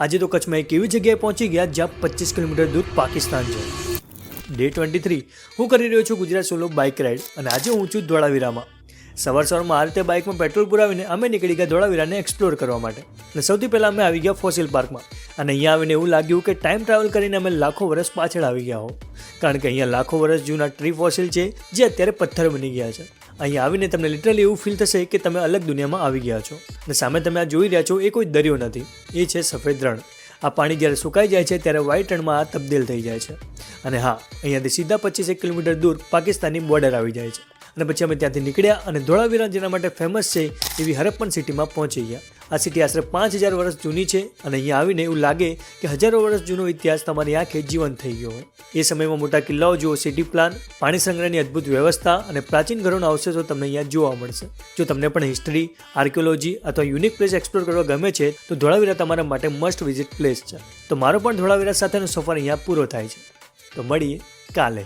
આજે તો કચ્છમાં એક એવી જગ્યાએ પહોંચી ગયા જ્યાં 25 કિલોમીટર દૂર પાકિસ્તાન છે. ડે 23 હું કરી રહ્યો છું ગુજરાત સોલો બાઇક રાઇડ અને આજે હું છું ધોળાવીરામાં. સવારમાં આ રીતે બાઇકમાં પેટ્રોલ પુરાવીને અમે નીકળી ગયા ધોળાવીરાને એક્સપ્લોર કરવા માટે. અને સૌથી પહેલાં અમે આવી ગયા ફોસિલ પાર્કમાં અને અહીંયા આવીને એવું લાગ્યું કે ટાઈમ ટ્રાવેલ કરીને અમે લાખો વર્ષ પાછળ આવી ગયા હો, કારણ કે અહીંયા લાખો વર્ષ જૂના ટ્રી ફોસિલ છે જે અત્યારે પથ્થર બની ગયા છે. અહીંયા આવીને તમને લિટરલી એવું ફીલ થશે કે તમે અલગ દુનિયામાં આવી ગયા છો. અને સામે તમે આ જોઈ રહ્યા છો એ કોઈ દરિયો નથી, એ છે સફેદ રણ. આ પાણી જ્યારે સુકાઈ જાય છે ત્યારે વ્હાઇટ રણમાં આ તબદીલ થઈ જાય છે. અને હા, અહીંયાથી સીધા 25 કિલોમીટર દૂર પાકિસ્તાનની બોર્ડર આવી જાય છે. અને પછી અમે ત્યાંથી નીકળ્યા અને ધોળાવીરા જેના માટે ફેમસ છે એવી હરપ્પન સિટીમાં પહોંચી ગયા. આ સિટી આશરે 5000 વર્ષ જૂની છે અને અહીંયા આવીને એવું લાગે કે હજારો વર્ષ જૂનો ઇતિહાસ તમારી આંખે જીવંત થઈ ગયો હોય. એ સમયમાં મોટા કિલ્લાઓ જુઓ, સિટી પ્લાન, પાણી સંગ્રહની અદ્ભુત વ્યવસ્થા અને પ્રાચીન ઘરોના અવશેષો તમને અહીંયા જોવા મળશે. જો તમને પણ હિસ્ટ્રી, આર્કિયોલોજી અથવા યુનિક પ્લેસ એક્સપ્લોર કરવા ગમે છે તો ધોળાવીરા તમારા માટે મસ્ટ વિઝિટ પ્લેસ છે. તો મારો પણ ધોળાવીરા સાથેનો સફર અહીંયા પૂરો થાય છે. તો મળીએ કાલે.